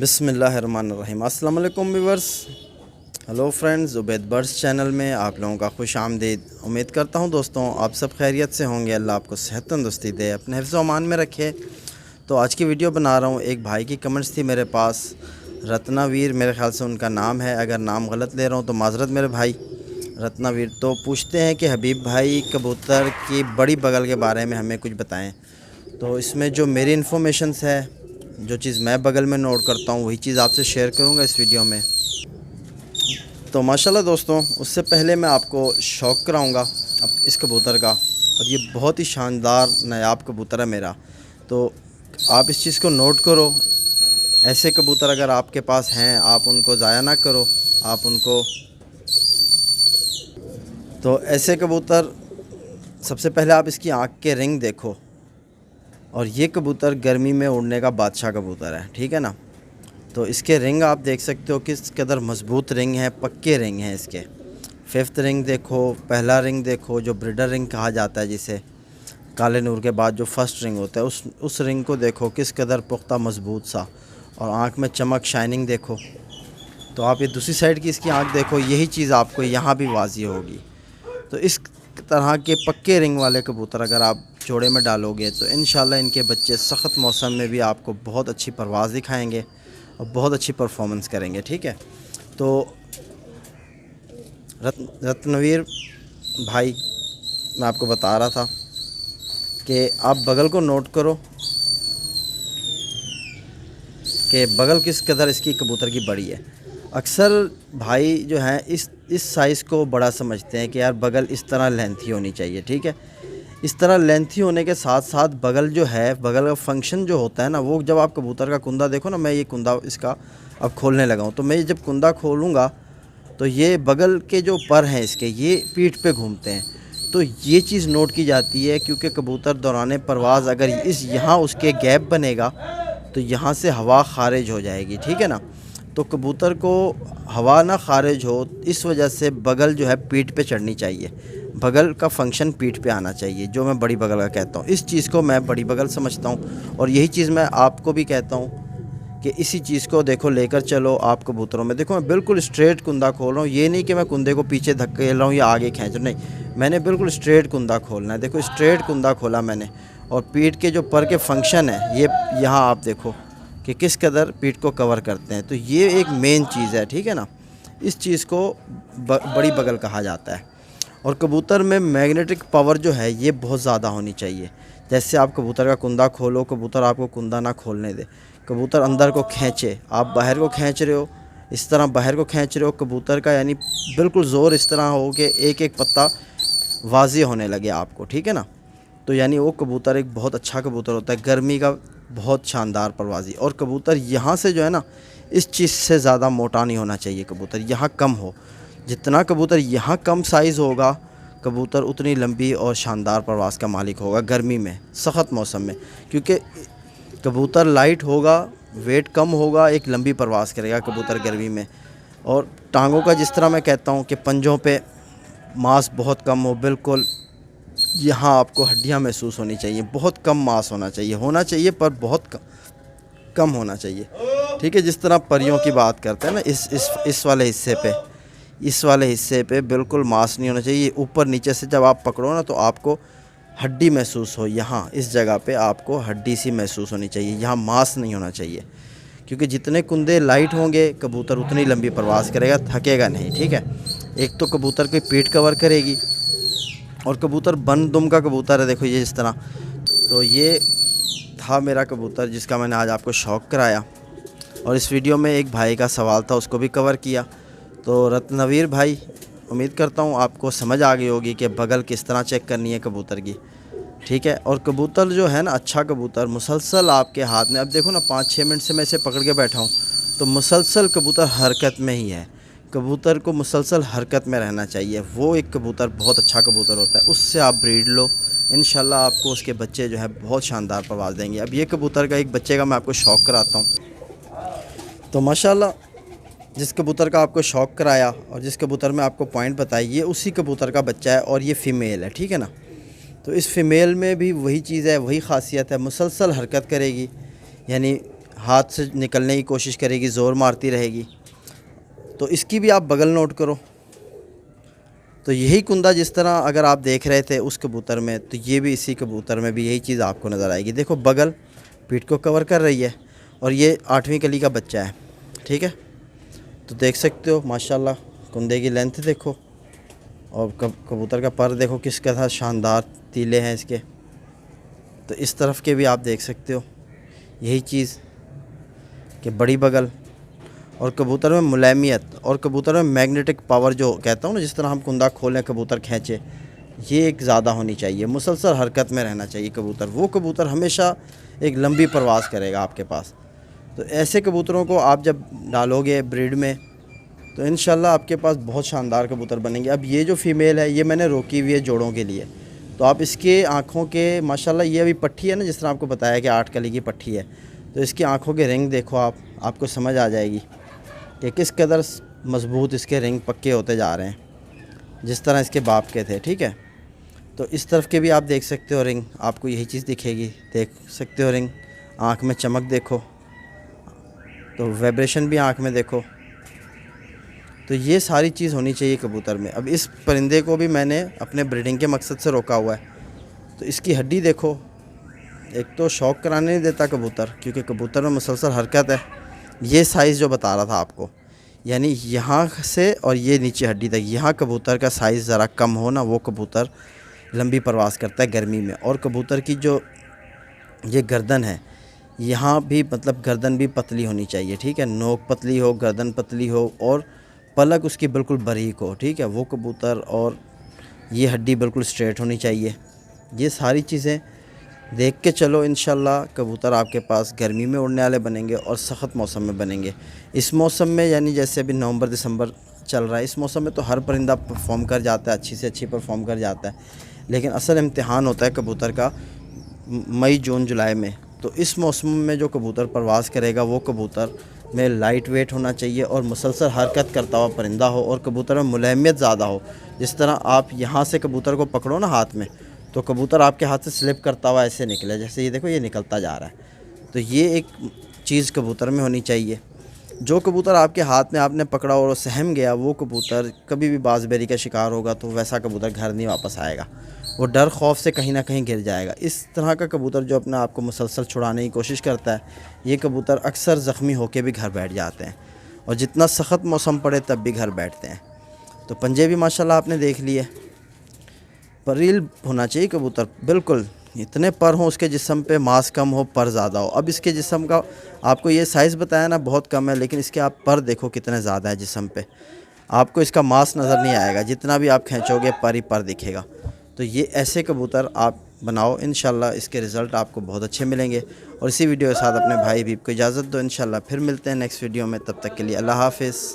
بسم اللہ الرحمن الرحیم۔ السلام علیکم viewers, hello friends, Ubaid birds channel میں آپ لوگوں کا خوش آمدید۔ امید کرتا ہوں دوستوں آپ سب خیریت سے ہوں گے، اللہ آپ کو صحت تندرستی دے، اپنے حفظ و امان میں رکھے۔ تو آج کی ویڈیو بنا رہا ہوں، ایک بھائی کی کمنٹس تھی میرے پاس، رتنا ویر میرے خیال سے ان کا نام ہے، اگر نام غلط لے رہا ہوں تو معذرت میرے بھائی۔ رتنا ویر تو پوچھتے ہیں کہ حبیب بھائی کبوتر کی بڑی بغل کے بارے میں ہمیں کچھ بتائیں۔ تو اس میں جو میری انفارمیشنس ہے، جو چیز میں بغل میں نوٹ کرتا ہوں وہی چیز آپ سے شیئر کروں گا اس ویڈیو میں۔ تو ماشاءاللہ دوستوں، اس سے پہلے میں آپ کو شوق کراؤں گا اس کبوتر کا، اور یہ بہت ہی شاندار نایاب کبوتر ہے میرا۔ تو آپ اس چیز کو نوٹ کرو، ایسے کبوتر اگر آپ کے پاس ہیں آپ ان کو ضائع نہ کرو، آپ ان کو تو ایسے کبوتر سب سے پہلے آپ اس کی آنکھ کے رنگ دیکھو، اور یہ کبوتر گرمی میں اڑنے کا بادشاہ کبوتر ہے، ٹھیک ہے نا۔ تو اس کے رنگ آپ دیکھ سکتے ہو کس قدر مضبوط رنگ ہیں، پکے رنگ ہیں اس کے۔ 5th رنگ دیکھو، پہلا رنگ دیکھو جو بریڈر رنگ کہا جاتا ہے، جسے کالے نور کے بعد جو فرسٹ رنگ ہوتا ہے، اس رنگ کو دیکھو کس قدر پختہ مضبوط سا، اور آنکھ میں چمک شائننگ دیکھو۔ تو آپ یہ دوسری سائڈ کی اس کی آنکھ دیکھو، یہی چیز آپ کو یہاں بھی واضح ہوگی۔ تو اس طرح کے پکے رنگ والے کبوتر اگر آپ جوڑے میں ڈالو گے تو انشاءاللہ ان کے بچے سخت موسم میں بھی آپ کو بہت اچھی پرواز دکھائیں گے اور بہت اچھی پرفارمنس کریں گے، ٹھیک ہے۔ تو رتنویر بھائی، میں آپ کو بتا رہا تھا کہ آپ بغل کو نوٹ کرو کہ بغل کس قدر اس کی کبوتر کی بڑی ہے۔ اکثر بھائی جو ہیں اس سائز کو بڑا سمجھتے ہیں کہ یار بغل اس طرح لینتھی ہونی چاہیے، ٹھیک ہے۔ اس طرح لینتھی ہونے کے ساتھ ساتھ بغل جو ہے، بغل کا فنکشن جو ہوتا ہے نا، وہ جب آپ کبوتر کا کندہ دیکھو نا، میں یہ کندہ اس کا اب کھولنے لگا ہوں، تو میں جب کندہ کھولوں گا تو یہ بغل کے جو پر ہیں اس کے، یہ پیٹھ پہ گھومتے ہیں۔ تو یہ چیز نوٹ کی جاتی ہے کیونکہ کبوتر دوران پرواز اگر یہاں اس کے گیپ بنے گا تو یہاں سے ہوا خارج ہو جائے گی، ٹھیک ہے نا۔ تو کبوتر کو ہوا نہ خارج ہو، اس وجہ سے بغل جو ہے پیٹھ پہ چڑھنی چاہیے، بغل کا فنکشن پیٹھ پہ آنا چاہیے، جو میں بڑی بغل کا کہتا ہوں۔ اس چیز کو میں بڑی بغل سمجھتا ہوں، اور یہی چیز میں آپ کو بھی کہتا ہوں کہ اسی چیز کو دیکھو، لے کر چلو آپ کبوتروں میں۔ دیکھو میں بالکل اسٹریٹ کندہ کھول رہا ہوں، یہ نہیں کہ میں کندے کو پیچھے دھکیل رہا ہوں یا آگے کھینچ رہا ہوں، نہیں، میں نے بالکل اسٹریٹ کندہ کھولنا ہے۔ دیکھو اسٹریٹ کندہ کھولا میں نے، اور پیٹھ کے جو پر کے فنکشن ہے یہ یہاں آپ دیکھو کہ کس قدر پیٹھ کو کور کرتے ہیں۔ تو یہ ایک مین چیز ہے، ٹھیک ہے نا۔ اس چیز کو بڑی بغل کہا جاتا ہے۔ اور کبوتر میں میگنیٹک پاور جو ہے یہ بہت زیادہ ہونی چاہیے۔ جیسے آپ کبوتر کا کندہ کھولو، کبوتر آپ کو کندہ نہ کھولنے دے، کبوتر اندر کو کھینچے، آپ باہر کو کھینچ رہے ہو، اس طرح باہر کو کھینچ رہے ہو کبوتر کا، یعنی بالکل زور اس طرح ہو کہ ایک ایک پتا واضح ہونے لگے آپ کو، ٹھیک ہے نا۔ تو یعنی وہ کبوتر ایک بہت اچھا کبوتر ہوتا ہے، گرمی کا بہت شاندار پروازی۔ اور کبوتر یہاں سے جو ہے نا، اس چیز سے زیادہ موٹا نہیں ہونا چاہیے کبوتر، یہاں کم ہو۔ جتنا کبوتر یہاں کم سائز ہوگا، کبوتر اتنی لمبی اور شاندار پرواز کا مالک ہوگا گرمی میں، سخت موسم میں، کیونکہ کبوتر لائٹ ہوگا، ویٹ کم ہوگا، ایک لمبی پرواز کرے گا کبوتر گرمی میں۔ اور ٹانگوں کا جس طرح میں کہتا ہوں کہ پنجوں پہ ماس بہت کم ہو، بالکل یہاں آپ کو ہڈیاں محسوس ہونی چاہیے، بہت کم ماس ہونا چاہیے پر بہت کم ہونا چاہیے، ٹھیک ہے۔ جس طرح پریوں کی بات کرتے ہیں نا، اس والے حصے پہ بالکل ماس نہیں ہونا چاہیے۔ اوپر نیچے سے جب آپ پکڑو نا تو آپ کو ہڈی محسوس ہو، یہاں اس جگہ پہ آپ کو ہڈی سی محسوس ہونی چاہیے، یہاں ماس نہیں ہونا چاہیے، کیونکہ جتنے کندے لائٹ ہوں گے کبوتر اتنی لمبی پرواز کرے گا، تھکے گا نہیں، ٹھیک ہے۔ ایک تو کبوتر کی پیٹھ کور کرے گی، اور کبوتر بن دم کا کبوتر ہے، دیکھو یہ اس طرح۔ تو یہ تھا میرا کبوتر جس کا میں نے آج آپ کو شوق کرایا، اور اس ویڈیو میں ایک بھائی کا سوال تھا، اس کو بھی کور کیا۔ تو رتنویر بھائی، امید کرتا ہوں آپ کو سمجھ آ گئی ہوگی کہ بغل کس طرح چیک کرنی ہے کبوتر کی، ٹھیک ہے۔ اور کبوتر جو ہے نا، اچھا کبوتر مسلسل آپ کے ہاتھ میں، اب دیکھو نا 5-6 منٹ سے میں اسے پکڑ کے بیٹھا ہوں، تو مسلسل کبوتر حرکت میں ہی ہے۔ کبوتر کو مسلسل حرکت میں رہنا چاہیے، وہ ایک کبوتر بہت اچھا کبوتر ہوتا ہے، اس سے آپ بریڈ لو، انشاءاللہ آپ کو اس کے بچے جو ہے بہت شاندار پرواز دیں گے۔ اب یہ کبوتر کا ایک بچے کا میں آپ کو شوق کراتا ہوں۔ تو ماشاءاللہ جس کبوتر کا آپ کو شوق کرایا اور جس کبوتر میں آپ کو پوائنٹ بتائی، یہ اسی کبوتر کا بچہ ہے، اور یہ فیمیل ہے، ٹھیک ہے نا۔ تو اس فیمیل میں بھی وہی چیز ہے، وہی خاصیت ہے، مسلسل حرکت کرے گی، یعنی ہاتھ سے نکلنے کی کوشش کرے گی، زور مارتی رہے گی. تو اس کی بھی آپ بغل نوٹ کرو. تو یہی کندہ جس طرح اگر آپ دیکھ رہے تھے اس کبوتر میں، تو یہ بھی اسی کبوتر میں بھی یہی چیز آپ کو نظر آئے گی. دیکھو بغل پیٹھ کو کور کر رہی ہے اور یہ 8ویں کلی کا بچہ ہے. ٹھیک ہے، تو دیکھ سکتے ہو ماشاءاللہ کندے کی لینتھ دیکھو، اور کبوتر کا پر دیکھو کس طرح شاندار تیلے ہیں اس کے. تو اس طرف کے بھی آپ دیکھ سکتے ہو یہی چیز کہ بڑی بغل اور کبوتر میں ملائمیت اور کبوتر میں میگنیٹک پاور جو کہتا ہوں نا، جس طرح ہم کندہ کھولیں کبوتر کھینچے، یہ ایک زیادہ ہونی چاہیے. مسلسل حرکت میں رہنا چاہیے کبوتر. وہ کبوتر ہمیشہ ایک لمبی پرواز کرے گا آپ کے پاس. تو ایسے کبوتروں کو آپ جب ڈالو گے بریڈ میں تو انشاءاللہ آپ کے پاس بہت شاندار کبوتر بنیں گے. اب یہ جو فیمیل ہے یہ میں نے روکی ہوئی ہے جوڑوں کے لیے. تو آپ اس کے آنکھوں کے ماشاءاللہ یہ ابھی پٹھی ہے نا، جس طرح آپ کو بتایا کہ 8 کلی کی پٹھی ہے، تو اس کی آنکھوں کے رنگ دیکھو آپ کو سمجھ آ جائے گی کہ کس قدر مضبوط اس کے رنگ پکے ہوتے جا رہے ہیں، جس طرح اس کے باپ کے تھے. ٹھیک ہے، تو اس طرف کے بھی آپ دیکھ سکتے ہو رنگ، آپ کو یہی چیز دکھے گی. دیکھ سکتے ہو رنگ، آنکھ میں چمک دیکھو، تو ویبریشن بھی آنکھ میں دیکھو. تو یہ ساری چیز ہونی چاہیے کبوتر میں. اب اس پرندے کو بھی میں نے اپنے بریڈنگ کے مقصد سے روکا ہوا ہے. تو اس کی ہڈی دیکھو، ایک تو شوق کرانے نہیں دیتا کبوتر، کیونکہ کبوتر میں مسلسل حرکت ہے. یہ سائز جو بتا رہا تھا آپ کو، یعنی یہاں سے اور یہ نیچے ہڈی تک، یہاں کبوتر کا سائز ذرا کم ہو نا، وہ کبوتر لمبی پرواز کرتا ہے گرمی میں. اور کبوتر کی جو یہ گردن ہے، یہاں بھی مطلب گردن بھی پتلی ہونی چاہیے. ٹھیک ہے، نوک پتلی ہو، گردن پتلی ہو، اور پلک اس کی بالکل باریک ہو. ٹھیک ہے، وہ کبوتر. اور یہ ہڈی بالکل سٹریٹ ہونی چاہیے. یہ ساری چیزیں دیکھ کے چلو، انشاءاللہ کبوتر آپ کے پاس گرمی میں اڑنے والے بنیں گے اور سخت موسم میں بنیں گے. اس موسم میں یعنی جیسے ابھی نومبر دسمبر چل رہا ہے، اس موسم میں تو ہر پرندہ پرفارم کر جاتا ہے، اچھی سے اچھی پرفارم کر جاتا ہے. لیکن اصل امتحان ہوتا ہے کبوتر کا مئی جون جولائی میں. تو اس موسم میں جو کبوتر پرواز کرے گا، وہ کبوتر میں لائٹ ویٹ ہونا چاہیے اور مسلسل حرکت کرتا ہوا پرندہ ہو، اور کبوتر میں ملائمیت زیادہ ہو. جس طرح آپ یہاں سے کبوتر کو پکڑو نا ہاتھ میں، تو کبوتر آپ کے ہاتھ سے سلپ کرتا ہوا ایسے نکلے، جیسے یہ دیکھو یہ نکلتا جا رہا ہے. تو یہ ایک چیز کبوتر میں ہونی چاہیے. جو کبوتر آپ کے ہاتھ میں آپ نے پکڑا اور وہ سہم گیا، وہ کبوتر کبھی بھی باز بیری کا شکار ہوگا تو ویسا کبوتر گھر نہیں واپس آئے گا. وہ ڈر خوف سے کہیں نہ کہیں گر جائے گا. اس طرح کا کبوتر جو اپنے آپ کو مسلسل چھڑانے کی کوشش کرتا ہے، یہ کبوتر اکثر زخمی ہو کے بھی گھر بیٹھ جاتے ہیں، اور جتنا سخت موسم پڑے تب بھی گھر بیٹھتے ہیں. تو پنجے بھی ماشاءاللہ آپ نے دیکھ لیے. پریل ہونا چاہیے کبوتر، بالکل اتنے پر ہوں اس کے جسم پہ، ماس کم ہو پر زیادہ ہو. اب اس کے جسم کا آپ کو یہ سائز بتایا نا بہت کم ہے، لیکن اس کے آپ پر دیکھو کتنے زیادہ ہے جسم پہ. آپ کو اس کا ماس نظر نہیں آئے گا، جتنا بھی آپ کھینچو گے پر ہی پر دکھے گا. تو یہ ایسے کبوتر آپ بناؤ، انشاءاللہ اس کے رزلٹ آپ کو بہت اچھے ملیں گے. اور اسی ویڈیو کے ساتھ اپنے بھائی حبیب کو اجازت دو، انشاءاللہ پھر ملتے ہیں نیکسٹ ویڈیو میں. تب تک کے لیے اللہ حافظ.